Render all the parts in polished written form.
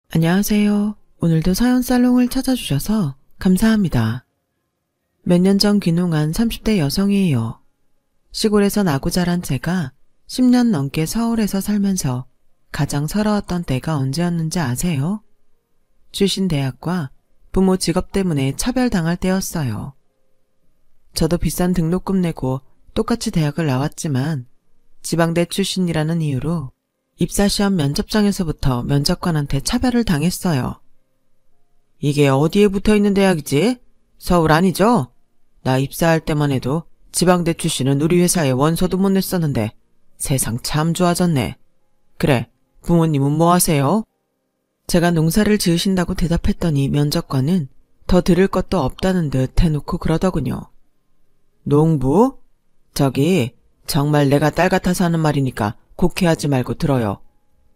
안녕하세요. 오늘도 사연 살롱을 찾아주셔서 감사합니다. 몇 년 전 귀농한 30대 여성이에요. 시골에서 나고 자란 제가 10년 넘게 서울에서 살면서 가장 서러웠던 때가 언제였는지 아세요? 출신 대학과 부모 직업 때문에 차별당할 때였어요. 저도 비싼 등록금 내고 똑같이 대학을 나왔지만 지방대 출신이라는 이유로 입사시험 면접장에서부터 면접관한테 차별을 당했어요. 이게 어디에 붙어있는 대학이지? 서울 아니죠? 나 입사할 때만 해도 지방대 출신은 우리 회사에 원서도 못 냈었는데 세상 참 좋아졌네. 그래, 부모님은 뭐 하세요? 제가 농사를 지으신다고 대답했더니 면접관은 더 들을 것도 없다는 듯 해놓고 그러더군요. 농부? 저기 정말 내가 딸 같아서 하는 말이니까 곡해하지 말고 들어요.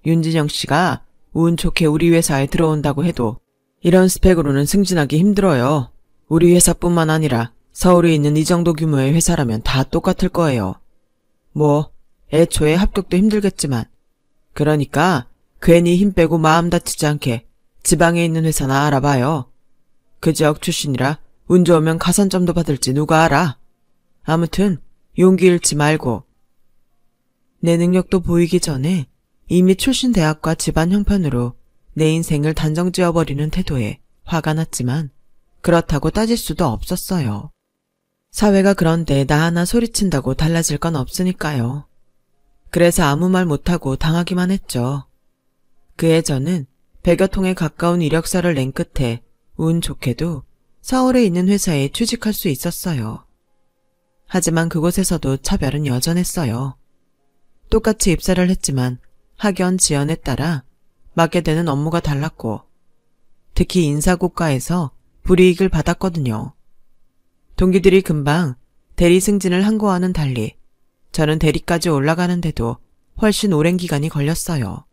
윤진영 씨가 운 좋게 우리 회사에 들어온다고 해도 이런 스펙으로는 승진하기 힘들어요. 우리 회사뿐만 아니라 서울에 있는 이 정도 규모의 회사라면 다 똑같을 거예요. 뭐 애초에 합격도 힘들겠지만 그러니까 괜히 힘 빼고 마음 다치지 않게 지방에 있는 회사나 알아봐요. 그 지역 출신이라 운 좋으면 가산점도 받을지 누가 알아. 아무튼 용기 잃지 말고. 내 능력도 보이기 전에 이미 출신 대학과 집안 형편으로 내 인생을 단정 지어버리는 태도에 화가 났지만 그렇다고 따질 수도 없었어요. 사회가 그런데 나 하나 소리친다고 달라질 건 없으니까요. 그래서 아무 말 못하고 당하기만 했죠. 그해 저는 100여 통에 가까운 이력서를 낸 끝에 운 좋게도 서울에 있는 회사에 취직할 수 있었어요. 하지만 그곳에서도 차별은 여전했어요. 똑같이 입사를 했지만 학연 지연에 따라 맡게 되는 업무가 달랐고 특히 인사고과에서 불이익을 받았거든요. 동기들이 금방 대리 승진을 한 거와는 달리 저는 대리까지 올라가는데도 훨씬 오랜 기간이 걸렸어요.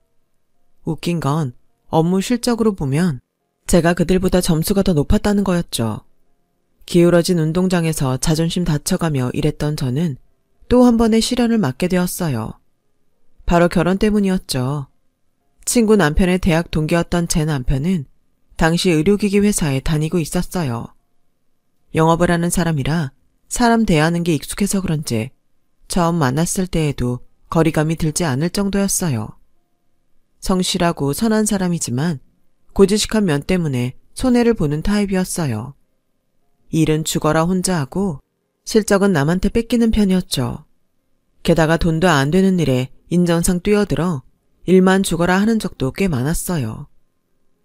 웃긴 건 업무 실적으로 보면 제가 그들보다 점수가 더 높았다는 거였죠. 기울어진 운동장에서 자존심 다쳐가며 일했던 저는 또 한 번의 시련을 맞게 되었어요. 바로 결혼 때문이었죠. 친구 남편의 대학 동기였던 제 남편은 당시 의료기기 회사에 다니고 있었어요. 영업을 하는 사람이라 사람 대하는 게 익숙해서 그런지 처음 만났을 때에도 거리감이 들지 않을 정도였어요. 성실하고 선한 사람이지만 고지식한 면 때문에 손해를 보는 타입이었어요. 일은 죽어라 혼자 하고 실적은 남한테 뺏기는 편이었죠. 게다가 돈도 안 되는 일에 인정상 뛰어들어 일만 죽어라 하는 적도 꽤 많았어요.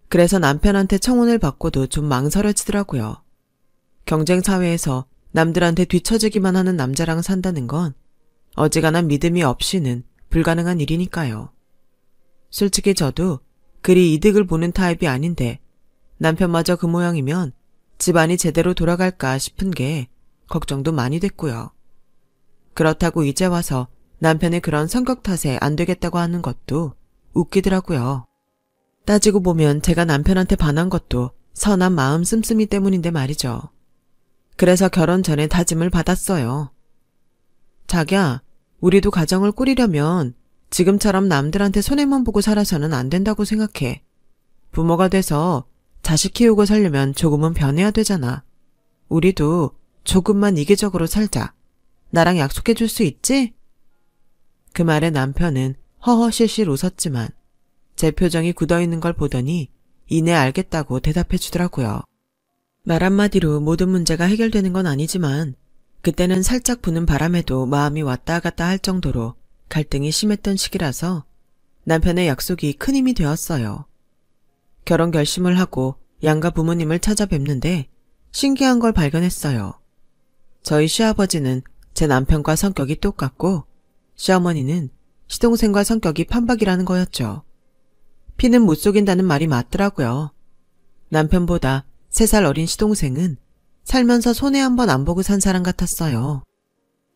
그래서 남편한테 청혼을 받고도 좀 망설여지더라고요. 경쟁사회에서 남들한테 뒤처지기만 하는 남자랑 산다는 건 어지간한 믿음이 없이는 불가능한 일이니까요. 솔직히 저도 그리 이득을 보는 타입이 아닌데 남편마저 그 모양이면 집안이 제대로 돌아갈까 싶은 게 걱정도 많이 됐고요. 그렇다고 이제 와서 남편의 그런 성격 탓에 안 되겠다고 하는 것도 웃기더라고요. 따지고 보면 제가 남편한테 반한 것도 선한 마음 씀씀이 때문인데 말이죠. 그래서 결혼 전에 다짐을 받았어요. 자기야, 우리도 가정을 꾸리려면 지금처럼 남들한테 손해만 보고 살아서는 안 된다고 생각해. 부모가 돼서 자식 키우고 살려면 조금은 변해야 되잖아. 우리도 조금만 이기적으로 살자. 나랑 약속해 줄 수 있지? 그 말에 남편은 허허실실 웃었지만 제 표정이 굳어있는 걸 보더니 이내 알겠다고 대답해 주더라고요. 말 한마디로 모든 문제가 해결되는 건 아니지만 그때는 살짝 부는 바람에도 마음이 왔다 갔다 할 정도로 갈등이 심했던 시기라서 남편의 약속이 큰 힘이 되었어요. 결혼 결심을 하고 양가 부모님을 찾아뵙는데 신기한 걸 발견했어요. 저희 시아버지는 제 남편과 성격이 똑같고 시어머니는 시동생과 성격이 판박이라는 거였죠. 피는 못 속인다는 말이 맞더라고요. 남편보다 3살 어린 시동생은 살면서 손해 한 번 안 보고 산 사람 같았어요.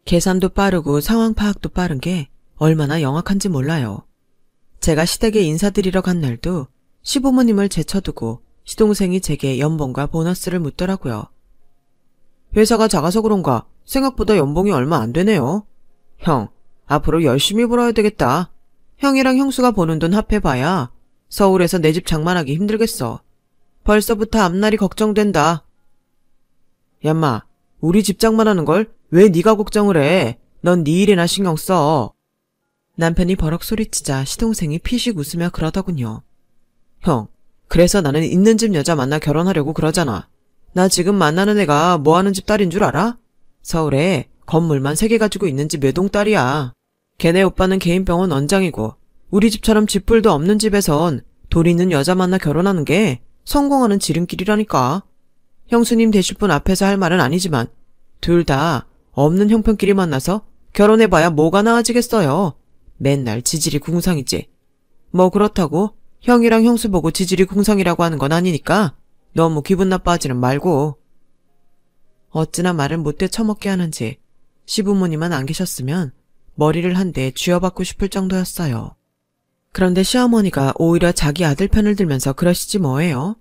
계산도 빠르고 상황 파악도 빠른 게 얼마나 영악한지 몰라요. 제가 시댁에 인사드리러 간 날도 시부모님을 제쳐두고 시동생이 제게 연봉과 보너스를 묻더라고요. 회사가 작아서 그런가 생각보다 연봉이 얼마 안 되네요. 형, 앞으로 열심히 벌어야 되겠다. 형이랑 형수가 버는 돈 합해봐야 서울에서 내 집 장만하기 힘들겠어. 벌써부터 앞날이 걱정된다. 얌마, 우리 집 장만하는 걸 왜 네가 걱정을 해? 넌 네 일이나 신경 써. 남편이 버럭 소리치자 시동생이 피식 웃으며 그러더군요. 형, 그래서 나는 있는 집 여자 만나 결혼하려고 그러잖아. 나 지금 만나는 애가 뭐하는 집 딸인 줄 알아? 서울에 건물만 3개 가지고 있는 집 외동딸이야. 걔네 오빠는 개인 병원 원장이고 우리 집처럼 집불도 없는 집에선 돈 있는 여자 만나 결혼하는 게 성공하는 지름길이라니까. 형수님 되실 분 앞에서 할 말은 아니지만 둘 다 없는 형편끼리 만나서 결혼해봐야 뭐가 나아지겠어요. 맨날 지질이 궁상이지. 뭐 그렇다고 형이랑 형수 보고 지질이 궁상이라고 하는 건 아니니까 너무 기분 나빠하지는 말고. 어찌나 말을 못돼 처먹게 하는지 시부모님만 안 계셨으면 머리를 한 대 쥐어받고 싶을 정도였어요. 그런데 시어머니가 오히려 자기 아들 편을 들면서 그러시지 뭐예요.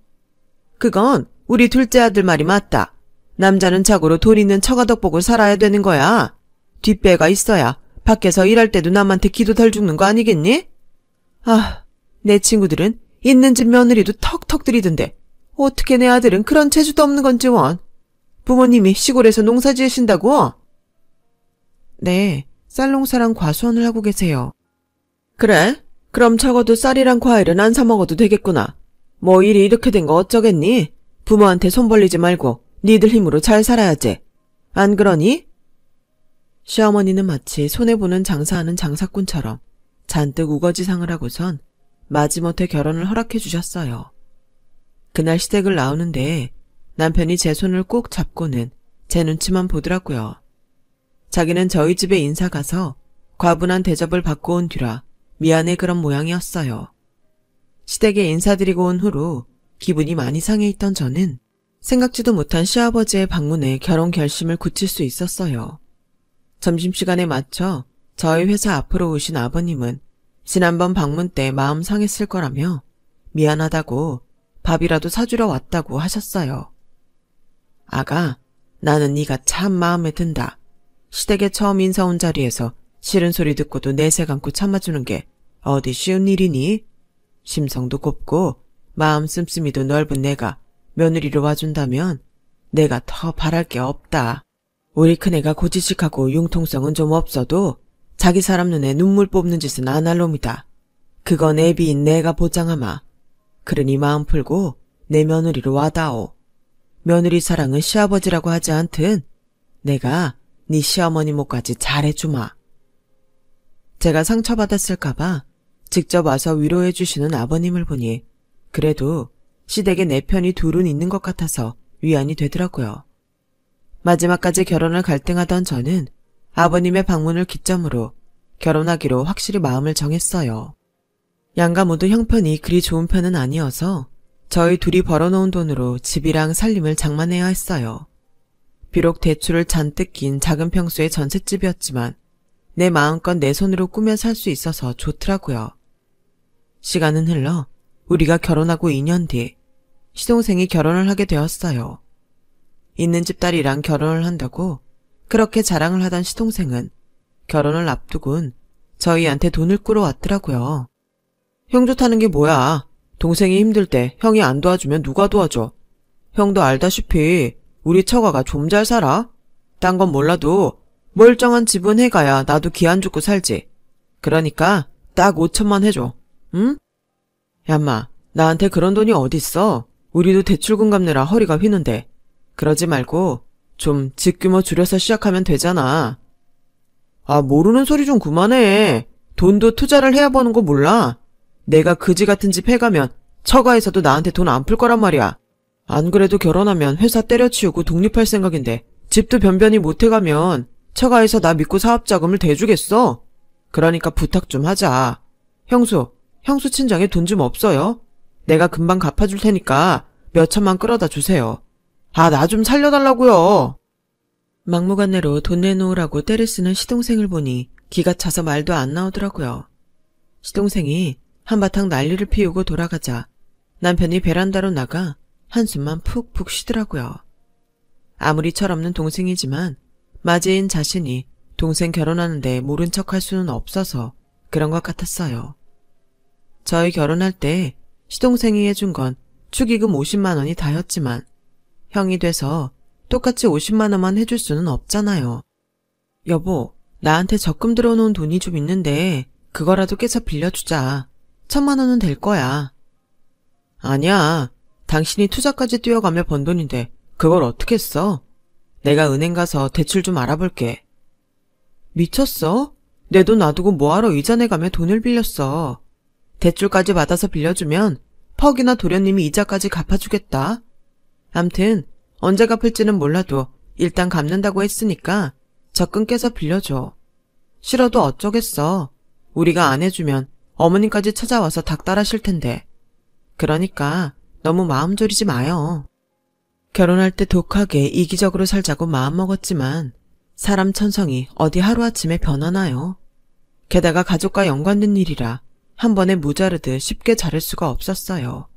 그건 우리 둘째 아들 말이 맞다. 남자는 자고로 돈 있는 처가덕 보고 살아야 되는 거야. 뒷배가 있어야 밖에서 일할 때도 남한테 기도 덜 죽는 거 아니겠니? 아, 내 친구들은 있는 집 며느리도 턱턱 들이던데 어떻게 내 아들은 그런 재주도 없는 건지 원. 부모님이 시골에서 농사 지으신다고? 네, 쌀농사랑 과수원을 하고 계세요. 그래? 그럼 적어도 쌀이랑 과일은 안 사 먹어도 되겠구나. 뭐 일이 이렇게 된 거 어쩌겠니? 부모한테 손 벌리지 말고 니들 힘으로 잘 살아야지. 안 그러니? 시어머니는 마치 손해보는 장사하는 장사꾼처럼 잔뜩 우거지상을 하고선 마지못해 결혼을 허락해 주셨어요. 그날 시댁을 나오는데 남편이 제 손을 꼭 잡고는 제 눈치만 보더라고요. 자기는 저희 집에 인사 가서 과분한 대접을 받고 온 뒤라 미안해 그런 모양이었어요. 시댁에 인사드리고 온 후로 기분이 많이 상해 있던 저는 생각지도 못한 시아버지의 방문에 결혼 결심을 굳힐 수 있었어요. 점심시간에 맞춰 저희 회사 앞으로 오신 아버님은 지난번 방문 때 마음 상했을 거라며 미안하다고 밥이라도 사주러 왔다고 하셨어요. 아가, 나는 네가 참 마음에 든다. 시댁에 처음 인사 온 자리에서 싫은 소리 듣고도 내색 감고 참아주는 게 어디 쉬운 일이니? 심성도 곱고 마음 씀씀이도 넓은 내가 며느리로 와준다면 내가 더 바랄 게 없다. 우리 큰애가 고지식하고 융통성은 좀 없어도 자기 사람 눈에 눈물 뽑는 짓은 안 할 놈이다. 그건 애비인 내가 보장하마. 그러니 마음 풀고 내 며느리로 와다오. 며느리 사랑은 시아버지라고 하지 않든 내가 네 시어머니 목까지 잘해주마. 제가 상처받았을까봐 직접 와서 위로해 주시는 아버님을 보니 그래도 시댁에 내 편이 둘은 있는 것 같아서 위안이 되더라고요. 마지막까지 결혼을 갈등하던 저는 아버님의 방문을 기점으로 결혼하기로 확실히 마음을 정했어요. 양가 모두 형편이 그리 좋은 편은 아니어서 저희 둘이 벌어놓은 돈으로 집이랑 살림을 장만해야 했어요. 비록 대출을 잔뜩 낀 작은 평수의 전셋집이었지만 내 마음껏 내 손으로 꾸며 살 수 있어서 좋더라고요. 시간은 흘러 우리가 결혼하고 2년 뒤 시동생이 결혼을 하게 되었어요. 있는 집 딸이랑 결혼을 한다고 그렇게 자랑을 하던 시동생은 결혼을 앞두곤 저희한테 돈을 꾸러왔더라고요. 형 좋다는 게 뭐야. 동생이 힘들 때 형이 안 도와주면 누가 도와줘. 형도 알다시피 우리 처가가 좀 잘 살아. 딴 건 몰라도 멀쩡한 집은 해가야 나도 기 안 죽고 살지. 그러니까 딱 5천만 해줘. 응? 얌마, 나한테 그런 돈이 어딨어. 우리도 대출금 갚느라 허리가 휘는데. 그러지 말고 좀 집규모 줄여서 시작하면 되잖아. 아, 모르는 소리 좀 그만해. 돈도 투자를 해야 버는 거 몰라. 내가 그지 같은 집 해가면 처가에서도 나한테 돈 안 풀 거란 말이야. 안 그래도 결혼하면 회사 때려치우고 독립할 생각인데 집도 변변히 못 해가면 처가에서 나 믿고 사업자금을 대주겠어? 그러니까 부탁 좀 하자. 형수 친정에 돈 좀 없어요? 내가 금방 갚아줄 테니까 몇 천만 끌어다 주세요. 아, 나 좀 살려달라고요. 막무가내로 돈 내놓으라고 떼를 쓰는 시동생을 보니 기가 차서 말도 안 나오더라고요. 시동생이 한바탕 난리를 피우고 돌아가자 남편이 베란다로 나가 한숨만 푹푹 쉬더라고요. 아무리 철없는 동생이지만 맞이인 자신이 동생 결혼하는데 모른 척할 수는 없어서 그런 것 같았어요. 저희 결혼할 때 시동생이 해준 건 축의금 50만 원이 다였지만 형이 돼서 똑같이 50만 원만 해줄 수는 없잖아요. 여보, 나한테 적금 들어놓은 돈이 좀 있는데 그거라도 깨서 빌려주자. 1,000만 원은 될 거야. 아니야. 당신이 투자까지 뛰어가며 번 돈인데 그걸 어떻게 써? 내가 은행 가서 대출 좀 알아볼게. 미쳤어? 내 돈 놔두고 뭐하러 이자 내가며 돈을 빌렸어. 대출까지 받아서 빌려주면 퍽이나 도련님이 이자까지 갚아주겠다. 암튼 언제 갚을지는 몰라도 일단 갚는다고 했으니까 적금 깨서 빌려줘. 싫어도 어쩌겠어. 우리가 안 해주면 어머님까지 찾아와서 닥달하실 텐데. 그러니까 너무 마음 졸이지 마요. 결혼할 때 독하게 이기적으로 살자고 마음먹었지만 사람 천성이 어디 하루아침에 변하나요? 게다가 가족과 연관된 일이라 한 번에 무자르듯 쉽게 자를 수가 없었어요.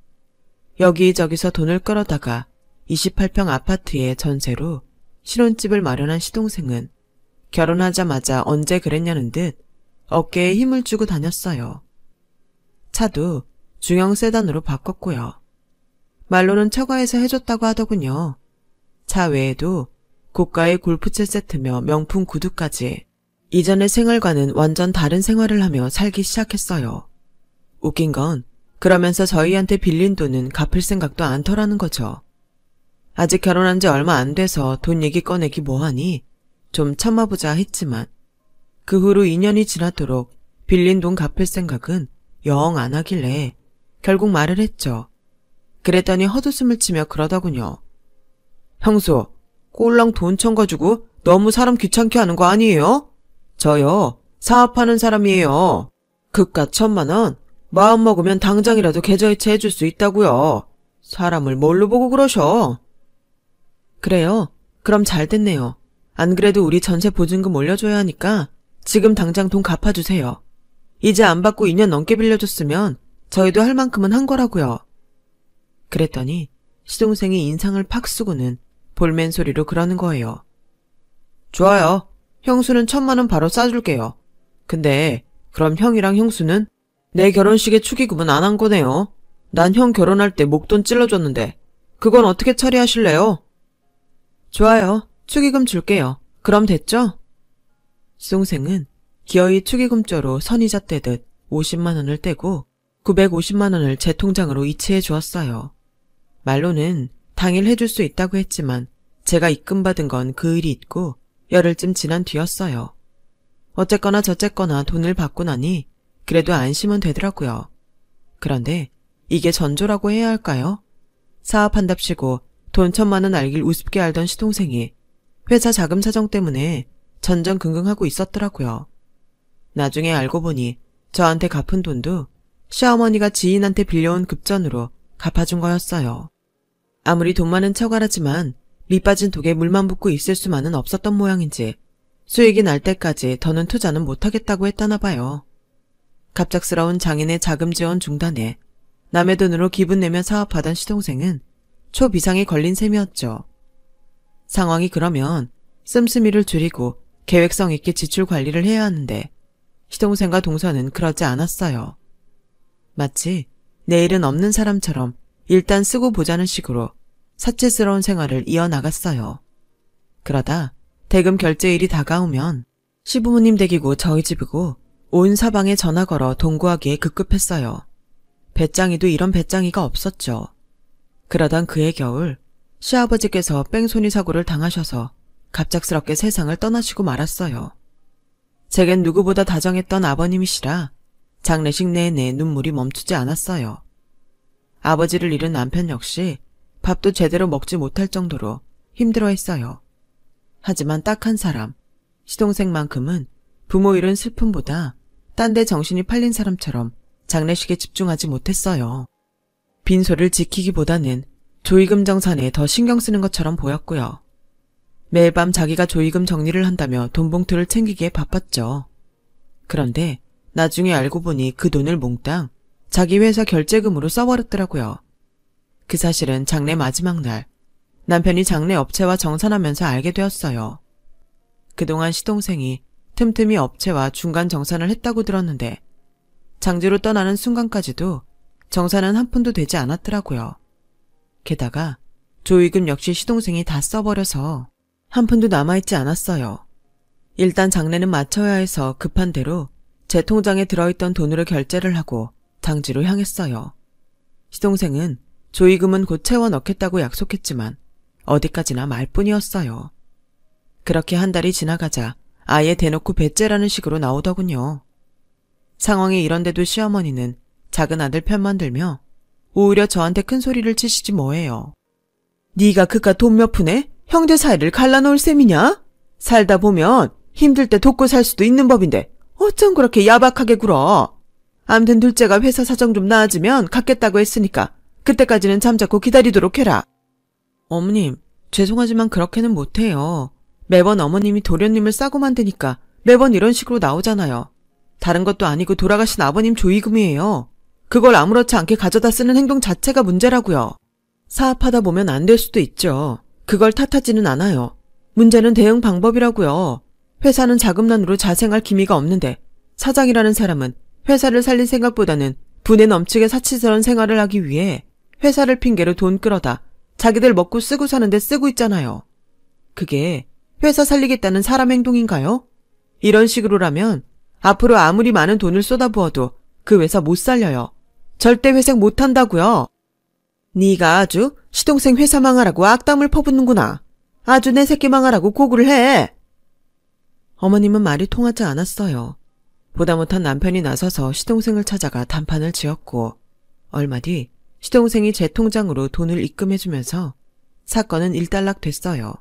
여기저기서 돈을 끌어다가 28평 아파트에 전세로 신혼집을 마련한 시동생은 결혼하자마자 언제 그랬냐는 듯 어깨에 힘을 주고 다녔어요. 차도 중형 세단으로 바꿨고요. 말로는 처가에서 해줬다고 하더군요. 차 외에도 고가의 골프채 세트며 명품 구두까지 이전의 생활과는 완전 다른 생활을 하며 살기 시작했어요. 웃긴 건 그러면서 저희한테 빌린 돈은 갚을 생각도 않더라는 거죠. 아직 결혼한 지 얼마 안 돼서 돈 얘기 꺼내기 뭐하니 좀 참아보자 했지만 그 후로 2년이 지나도록 빌린 돈 갚을 생각은 영 안 하길래 결국 말을 했죠. 그랬더니 헛웃음을 치며 그러더군요. 형수, 꼴랑 돈 청가지고 너무 사람 귀찮게 하는 거 아니에요? 저요, 사업하는 사람이에요. 그깟 1,000만 원 마음 먹으면 당장이라도 계좌이체 해줄 수 있다고요. 사람을 뭘로 보고 그러셔? 그래요. 그럼 잘 됐네요. 안 그래도 우리 전세 보증금 올려줘야 하니까 지금 당장 돈 갚아주세요. 이제 안 받고 2년 넘게 빌려줬으면 저희도 할 만큼은 한 거라고요. 그랬더니 시동생이 인상을 팍 쓰고는 볼멘 소리로 그러는 거예요. 좋아요. 형수는 1,000만 원 바로 싸줄게요. 근데 그럼 형이랑 형수는 내 결혼식에 축의금은 안 한 거네요. 난 형 결혼할 때 목돈 찔러줬는데 그건 어떻게 처리하실래요? 좋아요. 축의금 줄게요. 그럼 됐죠? 시동생은 기어이 축의금조로 선이자 떼듯 50만 원을 떼고 950만 원을 제 통장으로 이체해 주었어요. 말로는 당일 해줄 수 있다고 했지만 제가 입금받은 건 그 일이 있고 열흘쯤 지난 뒤였어요. 어쨌거나 저쨌거나 돈을 받고 나니 그래도 안심은 되더라고요. 그런데 이게 전조라고 해야 할까요? 사업한답시고 돈 1,000만 원 알길 우습게 알던 시동생이 회사 자금 사정 때문에 전전긍긍하고 있었더라고요. 나중에 알고 보니 저한테 갚은 돈도 시어머니가 지인한테 빌려온 급전으로 갚아준 거였어요. 아무리 돈 많은 처가라지만 밑빠진 독에 물만 붓고 있을 수만은 없었던 모양인지 수익이 날 때까지 더는 투자는 못하겠다고 했다나 봐요. 갑작스러운 장인의 자금 지원 중단에 남의 돈으로 기분 내며 사업하던 시동생은 초비상에 걸린 셈이었죠. 상황이 그러면 씀씀이를 줄이고 계획성 있게 지출 관리를 해야 하는데 시동생과 동서는 그러지 않았어요. 마치 내일은 없는 사람처럼 일단 쓰고 보자는 식으로 사치스러운 생활을 이어나갔어요. 그러다 대금 결제일이 다가오면 시부모님 댁이고 저희 집이고 온 사방에 전화 걸어 돈 구하기에 급급했어요. 배짱이도 이런 배짱이가 없었죠. 그러던 그해 겨울 시아버지께서 뺑소니 사고를 당하셔서 갑작스럽게 세상을 떠나시고 말았어요. 제겐 누구보다 다정했던 아버님이시라 장례식 내내 눈물이 멈추지 않았어요. 아버지를 잃은 남편 역시 밥도 제대로 먹지 못할 정도로 힘들어했어요. 하지만 딱 한 사람, 시동생만큼은 부모 잃은 슬픔보다 딴 데 정신이 팔린 사람처럼 장례식에 집중하지 못했어요. 빈소를 지키기보다는 조의금 정산에 더 신경 쓰는 것처럼 보였고요. 매일 밤 자기가 조의금 정리를 한다며 돈봉투를 챙기기에 바빴죠. 그런데 나중에 알고 보니 그 돈을 몽땅 자기 회사 결제금으로 써버렸더라고요. 그 사실은 장례 마지막 날 남편이 장례 업체와 정산하면서 알게 되었어요. 그동안 시동생이 틈틈이 업체와 중간 정산을 했다고 들었는데 장주로 떠나는 순간까지도 정산은 한 푼도 되지 않았더라고요. 게다가 조의금 역시 시동생이 다 써버려서 한 푼도 남아있지 않았어요. 일단 장례는 마쳐야 해서 급한 대로 제 통장에 들어있던 돈으로 결제를 하고 장지로 향했어요. 시동생은 조의금은 곧 채워 넣겠다고 약속했지만 어디까지나 말뿐이었어요. 그렇게 한 달이 지나가자 아예 대놓고 배째라는 식으로 나오더군요. 상황이 이런데도 시어머니는 작은 아들 편만 들며 오히려 저한테 큰 소리를 치시지 뭐해요. 네가 그깟 돈 몇 푼에 형제 사이를 갈라놓을 셈이냐? 살다 보면 힘들 때 돕고 살 수도 있는 법인데 어쩜 그렇게 야박하게 굴어. 암튼 둘째가 회사 사정 좀 나아지면 갖겠다고 했으니까 그때까지는 잠자코 기다리도록 해라. 어머님, 죄송하지만 그렇게는 못해요. 매번 어머님이 도련님을 싸고 만드니까 매번 이런 식으로 나오잖아요. 다른 것도 아니고 돌아가신 아버님 조의금이에요. 그걸 아무렇지 않게 가져다 쓰는 행동 자체가 문제라고요. 사업하다 보면 안 될 수도 있죠. 그걸 탓하지는 않아요. 문제는 대응 방법이라고요. 회사는 자금난으로 자생할 기미가 없는데 사장이라는 사람은 회사를 살릴 생각보다는 분에 넘치게 사치스러운 생활을 하기 위해 회사를 핑계로 돈 끌어다 자기들 먹고 쓰고 사는데 쓰고 있잖아요. 그게 회사 살리겠다는 사람 행동인가요? 이런 식으로라면 앞으로 아무리 많은 돈을 쏟아부어도 그 회사 못 살려요. 절대 회생 못한다고요. 네가 아주 시동생 회사 망하라고 악담을 퍼붓는구나. 아주 내 새끼 망하라고 고구를 해. 어머님은 말이 통하지 않았어요. 보다 못한 남편이 나서서 시동생을 찾아가 단판을 지었고 얼마 뒤 시동생이 제 통장으로 돈을 입금해주면서 사건은 일단락 됐어요.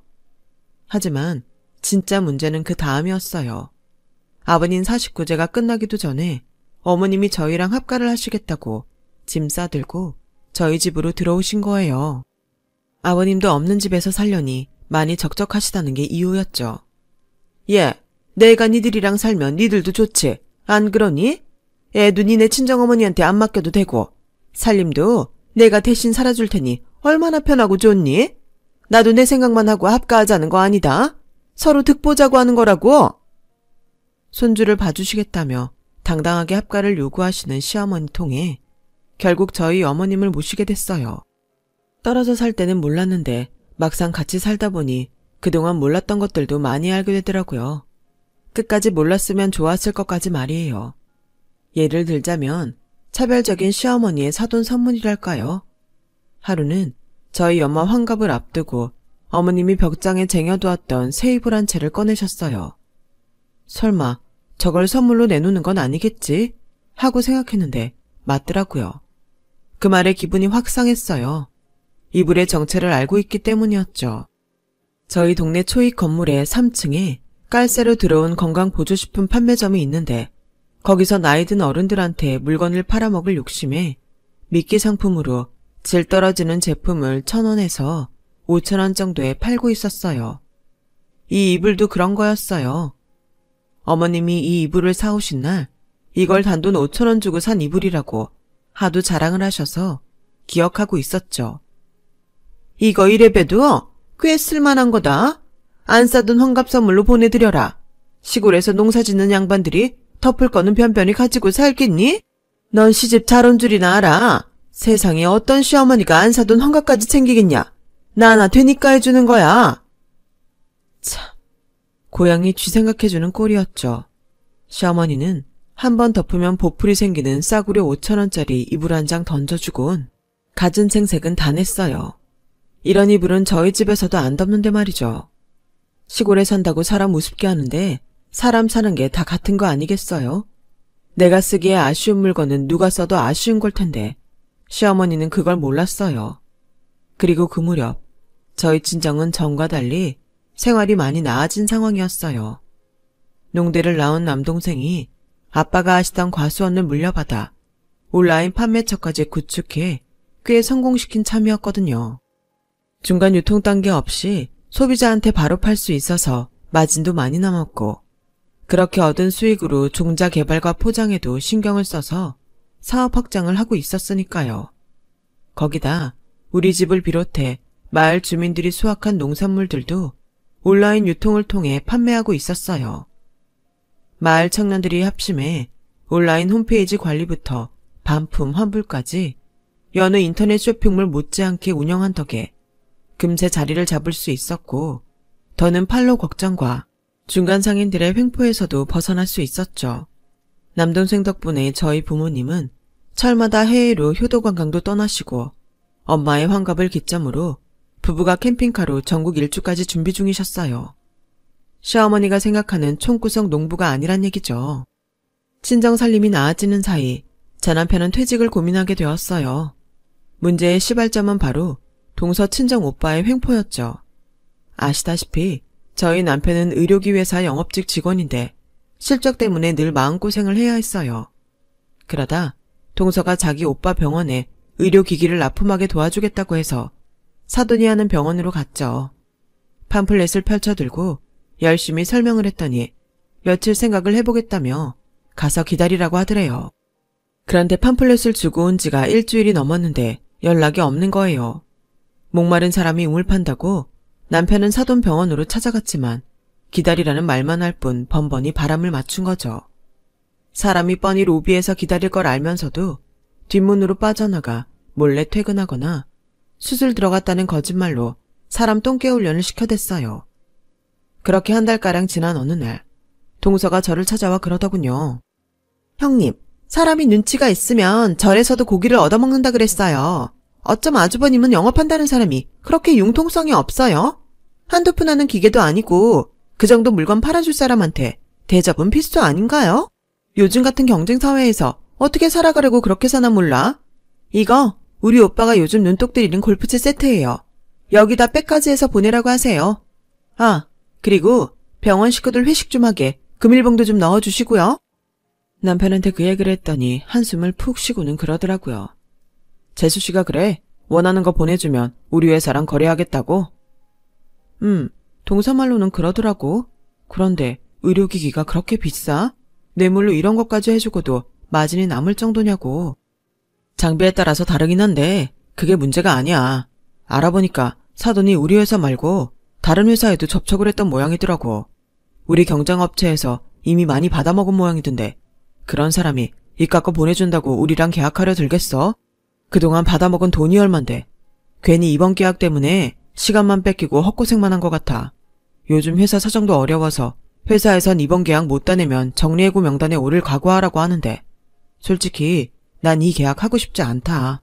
하지만 진짜 문제는 그 다음이었어요. 아버님 49제가 끝나기도 전에 어머님이 저희랑 합가를 하시겠다고 짐 싸들고 저희 집으로 들어오신 거예요. 아버님도 없는 집에서 살려니 많이 적적하시다는 게 이유였죠. 예, 내가 니들이랑 살면 니들도 좋지. 안 그러니? 애도 니네 친정어머니한테 안 맡겨도 되고 살림도 내가 대신 살아줄 테니 얼마나 편하고 좋니? 나도 내 생각만 하고 합가하자는 거 아니다. 서로 득보자고 하는 거라고. 손주를 봐주시겠다며 당당하게 합가를 요구하시는 시어머니 통해 결국 저희 어머님을 모시게 됐어요. 떨어져 살 때는 몰랐는데 막상 같이 살다 보니 그동안 몰랐던 것들도 많이 알게 되더라고요. 끝까지 몰랐으면 좋았을 것까지 말이에요. 예를 들자면 차별적인 시어머니의 사돈 선물이랄까요. 하루는 저희 엄마 환갑을 앞두고 어머님이 벽장에 쟁여두었던 새 이불 한 채를 꺼내셨어요. 설마 저걸 선물로 내놓는 건 아니겠지? 하고 생각했는데 맞더라고요. 그 말에 기분이 확 상했어요. 이불의 정체를 알고 있기 때문이었죠. 저희 동네 초입 건물의 3층에 깔새로 들어온 건강보조식품 판매점이 있는데 거기서 나이든 어른들한테 물건을 팔아먹을 욕심에 미끼 상품으로 질 떨어지는 제품을 1,000원에서 5,000원 정도에 팔고 있었어요. 이 이불도 그런 거였어요. 어머님이 이 이불을 사오신 날 이걸 단돈 5,000원 주고 산 이불이라고 하도 자랑을 하셔서 기억하고 있었죠. 이거 이래봬도 꽤 쓸만한 거다. 안 싸던 환갑 선물로 보내드려라. 시골에서 농사 짓는 양반들이 덮을 거는 변변히 가지고 살겠니? 넌 시집 잘 온 줄이나 알아. 세상에 어떤 시어머니가 안 사돈 환갑까지 챙기겠냐. 나나 되니까 해주는 거야. 참, 고양이 쥐 생각해주는 꼴이었죠. 시어머니는 한 번 덮으면 보풀이 생기는 싸구려 5,000원짜리 이불 한 장 던져주곤 갖은 생색은 다 냈어요. 이런 이불은 저희 집에서도 안 덮는데 말이죠. 시골에 산다고 사람 우습게 하는데 사람 사는 게 다 같은 거 아니겠어요? 내가 쓰기에 아쉬운 물건은 누가 써도 아쉬운 걸 텐데 시어머니는 그걸 몰랐어요. 그리고 그 무렵 저희 친정은 전과 달리 생활이 많이 나아진 상황이었어요. 농대를 나온 남동생이 아빠가 하시던 과수원을 물려받아 온라인 판매처까지 구축해 꽤 성공시킨 참이었거든요. 중간 유통 단계 없이 소비자한테 바로 팔 수 있어서 마진도 많이 남았고 그렇게 얻은 수익으로 종자 개발과 포장에도 신경을 써서 사업 확장을 하고 있었으니까요. 거기다 우리 집을 비롯해 마을 주민들이 수확한 농산물들도 온라인 유통을 통해 판매하고 있었어요. 마을 청년들이 합심해 온라인 홈페이지 관리부터 반품 환불까지 여느 인터넷 쇼핑몰 못지않게 운영한 덕에 금세 자리를 잡을 수 있었고, 더는 팔로 걱정과 중간 상인들의 횡포에서도 벗어날 수 있었죠. 남동생 덕분에 저희 부모님은 철마다 해외로 효도 관광도 떠나시고 엄마의 환갑을 기점으로 부부가 캠핑카로 전국 일주까지 준비 중이셨어요. 시어머니가 생각하는 총구석 농부가 아니란 얘기죠. 친정 살림이 나아지는 사이 제 남편은 퇴직을 고민하게 되었어요. 문제의 시발점은 바로 동서 친정 오빠의 횡포였죠. 아시다시피 저희 남편은 의료기 회사 영업직 직원인데 실적 때문에 늘 마음고생을 해야 했어요. 그러다 동서가 자기 오빠 병원에 의료기기를 납품하게 도와주겠다고 해서 사돈이 하는 병원으로 갔죠. 팜플렛을 펼쳐들고 열심히 설명을 했더니 며칠 생각을 해보겠다며 가서 기다리라고 하더래요. 그런데 팜플렛을 주고 온 지가 일주일이 넘었는데 연락이 없는 거예요. 목마른 사람이 우물 판다고 남편은 사돈 병원으로 찾아갔지만 기다리라는 말만 할 뿐 번번이 바람을 맞춘 거죠. 사람이 뻔히 로비에서 기다릴 걸 알면서도 뒷문으로 빠져나가 몰래 퇴근하거나 수술 들어갔다는 거짓말로 사람 똥개훈련을 시켜댔어요. 그렇게 한 달가량 지난 어느 날 동서가 저를 찾아와 그러더군요. 형님, 사람이 눈치가 있으면 절에서도 고기를 얻어먹는다 그랬어요. 어쩜 아주버님은 영업한다는 사람이 그렇게 융통성이 없어요? 한두 푼 하는 기계도 아니고 그 정도 물건 팔아줄 사람한테 대접은 필수 아닌가요? 요즘 같은 경쟁사회에서 어떻게 살아가려고 그렇게 사나 몰라? 이거 우리 오빠가 요즘 눈독 들이는 골프채 세트예요. 여기다 백까지 해서 보내라고 하세요. 아, 그리고 병원 식구들 회식 좀 하게 금일봉도 좀 넣어주시고요. 남편한테 그 얘기를 했더니 한숨을 푹 쉬고는 그러더라고요. 재수씨가 그래? 원하는 거 보내주면 우리 회사랑 거래하겠다고? 동서말로는 그러더라고. 그런데 의료기기가 그렇게 비싸? 뇌물로 이런 것까지 해주고도 마진이 남을 정도냐고. 장비에 따라서 다르긴 한데 그게 문제가 아니야. 알아보니까 사돈이 우리 회사 말고 다른 회사에도 접촉을 했던 모양이더라고. 우리 경쟁업체에서 이미 많이 받아먹은 모양이던데 그런 사람이 이깟 거 보내준다고 우리랑 계약하려 들겠어? 그동안 받아먹은 돈이 얼만데 괜히 이번 계약 때문에 시간만 뺏기고 헛고생만 한 것 같아. 요즘 회사 사정도 어려워서 회사에선 이번 계약 못 따내면 정리해고 명단에 오를 각오하라고 하는데 솔직히 난 이 계약 하고 싶지 않다.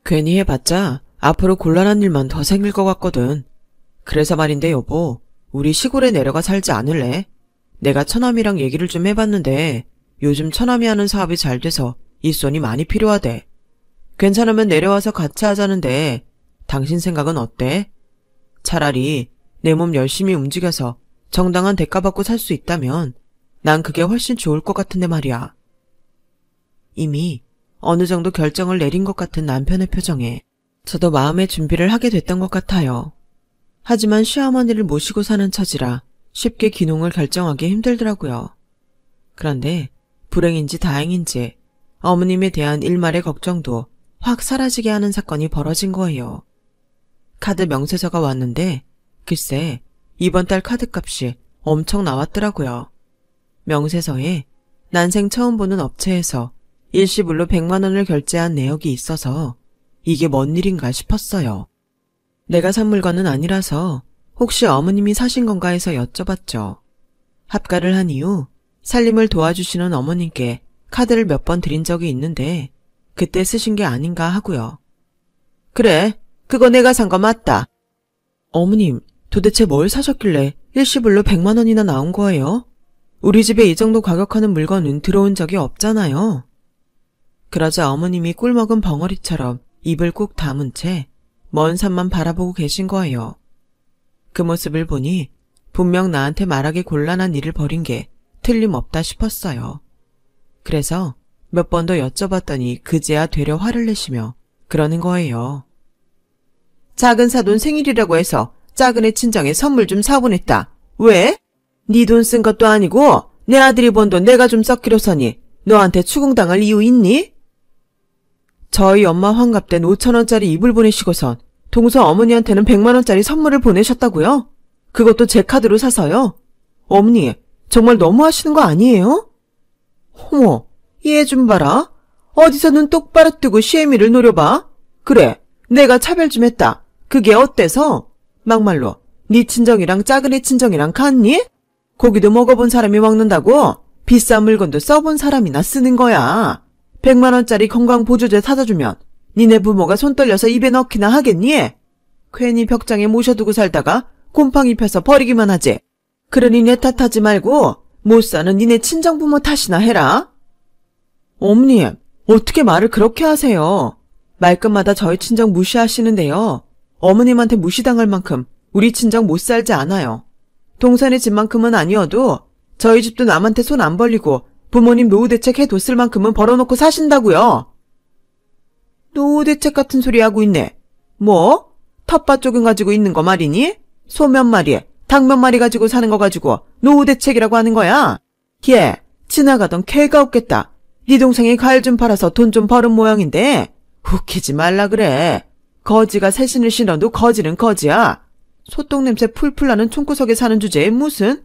괜히 해봤자 앞으로 곤란한 일만 더 생길 것 같거든. 그래서 말인데 여보, 우리 시골에 내려가 살지 않을래? 내가 처남이랑 얘기를 좀 해봤는데 요즘 처남이 하는 사업이 잘 돼서 일손이 많이 필요하대. 괜찮으면 내려와서 같이 하자는데 당신 생각은 어때? 차라리 내 몸 열심히 움직여서 정당한 대가 받고 살 수 있다면 난 그게 훨씬 좋을 것 같은데 말이야. 이미 어느 정도 결정을 내린 것 같은 남편의 표정에 저도 마음의 준비를 하게 됐던 것 같아요. 하지만 시어머니를 모시고 사는 처지라 쉽게 귀농을 결정하기 힘들더라고요. 그런데 불행인지 다행인지 어머님에 대한 일말의 걱정도 확 사라지게 하는 사건이 벌어진 거예요. 카드 명세서가 왔는데 글쎄 이번 달 카드값이 엄청 나왔더라고요. 명세서에 난생 처음 보는 업체에서 일시불로 100만 원을 결제한 내역이 있어서 이게 뭔 일인가 싶었어요. 내가 산 물건은 아니라서 혹시 어머님이 사신 건가 해서 여쭤봤죠. 합가를 한 이후 살림을 도와주시는 어머님께 카드를 몇 번 드린 적이 있는데 그때 쓰신 게 아닌가 하고요. 그래, 그거 내가 산 거 맞다. 어머님, 도대체 뭘 사셨길래 일시불로 100만 원이나 나온 거예요? 우리 집에 이 정도 가격하는 물건은 들어온 적이 없잖아요. 그러자 어머님이 꿀먹은 벙어리처럼 입을 꾹 다문 채 먼 산만 바라보고 계신 거예요. 그 모습을 보니 분명 나한테 말하기 곤란한 일을 벌인 게 틀림없다 싶었어요. 그래서 몇 번 더 여쭤봤더니 그제야 되려 화를 내시며 그러는 거예요. 작은 사돈 생일이라고 해서 작은 애 친정에 선물 좀 사보냈다. 왜? 네 돈 쓴 것도 아니고 내 아들이 번 돈 내가 좀 썩기로 서니 너한테 추궁당할 이유 있니? 저희 엄마 환갑 땐 5,000원짜리 이불 보내시고선 동서 어머니한테는 100만 원짜리 선물을 보내셨다고요? 그것도 제 카드로 사서요? 어머니, 정말 너무하시는 거 아니에요? 어머, 얘 좀 봐라. 어디서 눈 똑바로 뜨고 시애미를 노려봐. 그래, 내가 차별 좀 했다. 그게 어때서? 막말로 네 친정이랑 작은 애 친정이랑 같니? 고기도 먹어본 사람이 먹는다고? 비싼 물건도 써본 사람이나 쓰는 거야. 100만 원짜리 건강보조제 사다 주면 니네 부모가 손 떨려서 입에 넣기나 하겠니? 괜히 벽장에 모셔두고 살다가 곰팡이 펴서 버리기만 하지. 그러니 내 탓하지 말고 못 사는 니네 친정부모 탓이나 해라. 어머님, 어떻게 말을 그렇게 하세요? 말끝마다 저희 친정 무시하시는데요. 어머님한테 무시당할 만큼 우리 친정 못 살지 않아요. 동산의 집만큼은 아니어도 저희 집도 남한테 손 안 벌리고 부모님 노후대책 해뒀을 만큼은 벌어놓고 사신다고요. 노후대책 같은 소리 하고 있네. 뭐? 텃밭 조금 가지고 있는 거 말이니? 소 몇 마리, 닭 몇 마리 가지고 사는 거 가지고 노후대책이라고 하는 거야? 얘, 지나가던 개가 없겠다. 네 동생이 과일 좀 팔아서 돈 좀 벌은 모양인데 웃기지 말라 그래. 거지가 새신을 신어도 거지는 거지야. 소똥 냄새 풀풀 나는 총구석에 사는 주제에 무슨?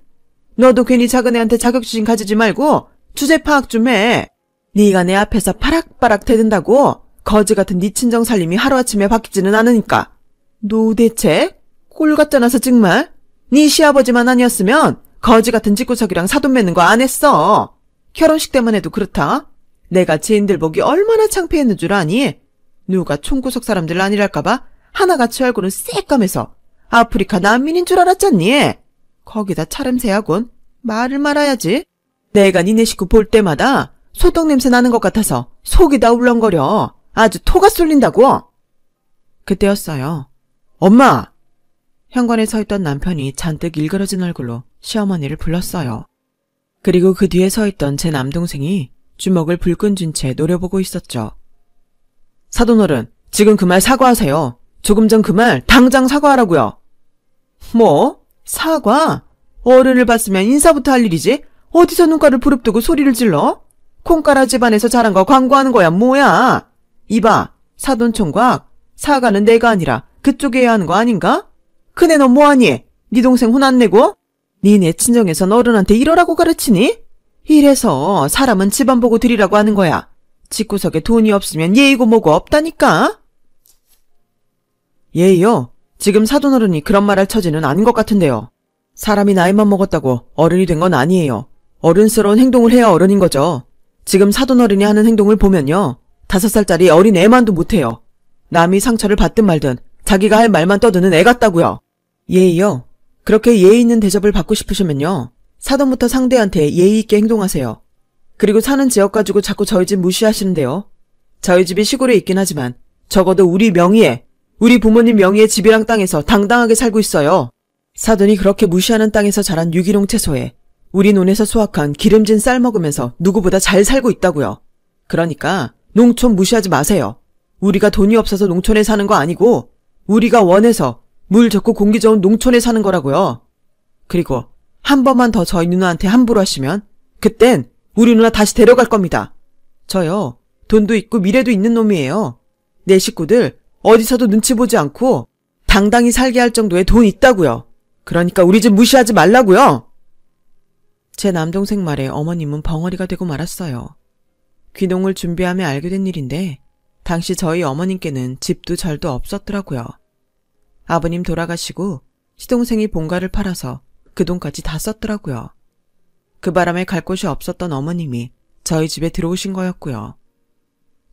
너도 괜히 작은 애한테 자격지심 가지지 말고 주제 파악 좀 해. 네가 내 앞에서 파락파락 대든다고 거지 같은 네 친정 살림이 하루아침에 바뀌지는 않으니까. 노대체? 꼴 같잖아서 정말. 네 시아버지만 아니었으면 거지 같은 집구석이랑 사돈 맺는 거 안 했어. 결혼식 때만 해도 그렇다. 내가 지인들 보기 얼마나 창피했는 줄 아니? 누가 총구석 사람들 아니랄까봐 하나같이 얼굴은 새까매서 아프리카 난민인 줄 알았잖니? 거기다 차름새하곤 말을 말아야지. 내가 니네 식구 볼 때마다 소똥 냄새 나는 것 같아서 속이 다 울렁거려. 아주 토가 쏠린다고. 그때였어요. 엄마! 현관에 서 있던 남편이 잔뜩 일그러진 얼굴로 시어머니를 불렀어요. 그리고 그 뒤에 서 있던 제 남동생이 주먹을 불끈 쥔 채 노려보고 있었죠. 사돈어른, 지금 그 말 사과하세요. 조금 전 그 말 당장 사과하라고요. 뭐? 사과? 어른을 봤으면 인사부터 할 일이지? 어디서 눈가를 부릅뜨고 소리를 질러? 콩가라 집안에서 자란 거 광고하는 거야 뭐야? 이봐, 사돈총각, 사과는 내가 아니라 그쪽에 해야 하는 거 아닌가? 큰애 너 뭐하니? 네 동생 혼 안 내고? 니네 친정에선 어른한테 이러라고 가르치니? 이래서 사람은 집안 보고 드리라고 하는 거야. 집구석에 돈이 없으면 예의고 뭐고 없다니까? 예의요? 지금 사돈어른이 그런 말 할 처지는 아닌 것 같은데요. 사람이 나이만 먹었다고 어른이 된 건 아니에요. 어른스러운 행동을 해야 어른인 거죠. 지금 사돈어른이 하는 행동을 보면요. 5살짜리 어린 애만도 못해요. 남이 상처를 받든 말든 자기가 할 말만 떠드는 애 같다고요. 예의요? 그렇게 예의 있는 대접을 받고 싶으시면요. 사돈부터 상대한테 예의 있게 행동하세요. 그리고 사는 지역 가지고 자꾸 저희 집 무시하시는데요. 저희 집이 시골에 있긴 하지만 적어도 우리 명의에, 우리 부모님 명의의 집이랑 땅에서 당당하게 살고 있어요. 사돈이 그렇게 무시하는 땅에서 자란 유기농 채소에 우리 논에서 수확한 기름진 쌀 먹으면서 누구보다 잘 살고 있다고요. 그러니까 농촌 무시하지 마세요. 우리가 돈이 없어서 농촌에 사는 거 아니고 우리가 원해서 물 좋고 공기 좋은 농촌에 사는 거라고요. 그리고 한 번만 더 저희 누나한테 함부로 하시면 그땐 우리 누나 다시 데려갈 겁니다. 저요, 돈도 있고 미래도 있는 놈이에요. 내 식구들 어디서도 눈치 보지 않고 당당히 살게 할 정도의 돈 있다고요. 그러니까 우리 집 무시하지 말라고요. 제 남동생 말에 어머님은 벙어리가 되고 말았어요. 귀농을 준비하며 알게 된 일인데 당시 저희 어머님께는 집도 절도 없었더라고요. 아버님 돌아가시고 시동생이 본가를 팔아서 그 돈까지 다 썼더라고요. 그 바람에 갈 곳이 없었던 어머님이 저희 집에 들어오신 거였고요.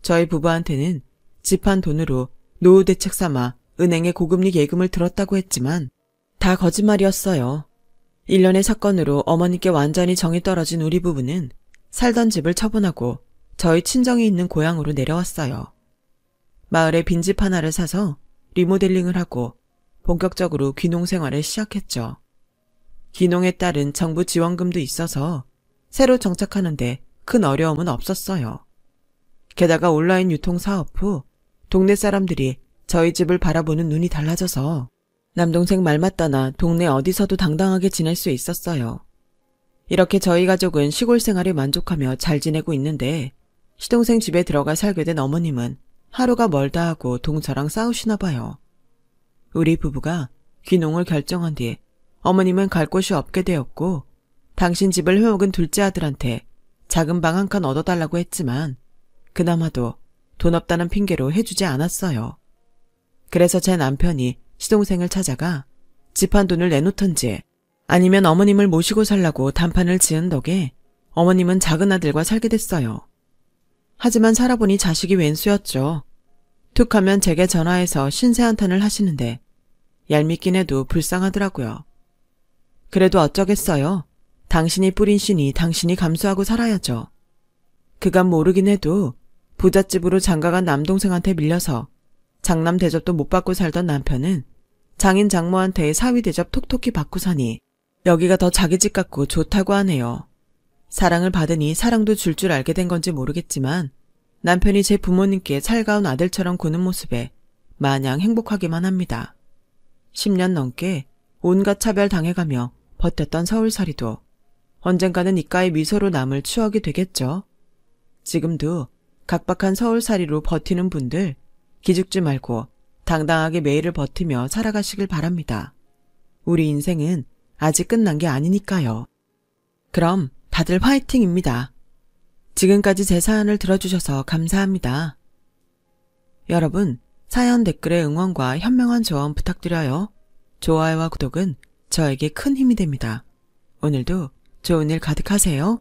저희 부부한테는 집 한 돈으로 노후대책 삼아 은행에 고금리 예금을 들었다고 했지만 다 거짓말이었어요. 1년의 사건으로 어머니께 완전히 정이 떨어진 우리 부부는 살던 집을 처분하고 저희 친정이 있는 고향으로 내려왔어요. 마을에 빈집 하나를 사서 리모델링을 하고 본격적으로 귀농 생활을 시작했죠. 귀농에 따른 정부 지원금도 있어서 새로 정착하는데 큰 어려움은 없었어요. 게다가 온라인 유통 사업 후 동네 사람들이 저희 집을 바라보는 눈이 달라져서 남동생 말 맞다나 동네 어디서도 당당하게 지낼 수 있었어요. 이렇게 저희 가족은 시골 생활에 만족하며 잘 지내고 있는데 시동생 집에 들어가 살게 된 어머님은 하루가 멀다 하고 동서랑 싸우시나 봐요. 우리 부부가 귀농을 결정한 뒤 어머님은 갈 곳이 없게 되었고 당신 집을 해먹은 둘째 아들한테 작은 방 한 칸 얻어달라고 했지만 그나마도 돈 없다는 핑계로 해주지 않았어요. 그래서 제 남편이 시동생을 찾아가 집 한 돈을 내놓던지 아니면 어머님을 모시고 살라고 단판을 지은 덕에 어머님은 작은 아들과 살게 됐어요. 하지만 살아보니 자식이 웬수였죠. 툭 하면 제게 전화해서 신세 한탄을 하시는데 얄밉긴 해도 불쌍하더라고요. 그래도 어쩌겠어요. 당신이 뿌린 씨니 당신이 감수하고 살아야죠. 그간 모르긴 해도 부잣집으로 장가간 남동생한테 밀려서 장남 대접도 못 받고 살던 남편은 장인 장모한테 사위 대접 톡톡히 받고 사니 여기가 더 자기 집 같고 좋다고 하네요. 사랑을 받으니 사랑도 줄 줄 알게 된 건지 모르겠지만 남편이 제 부모님께 살가운 아들처럼 구는 모습에 마냥 행복하기만 합니다. 10년 넘게 온갖 차별 당해가며 버텼던 서울살이도 언젠가는 이가의 미소로 남을 추억이 되겠죠. 지금도 각박한 서울살이로 버티는 분들 기죽지 말고 당당하게 매일을 버티며 살아가시길 바랍니다. 우리 인생은 아직 끝난 게 아니니까요. 그럼 다들 화이팅입니다. 지금까지 제 사연을 들어주셔서 감사합니다. 여러분, 사연 댓글에 응원과 현명한 조언 부탁드려요. 좋아요와 구독은 저에게 큰 힘이 됩니다. 오늘도 좋은 일 가득하세요.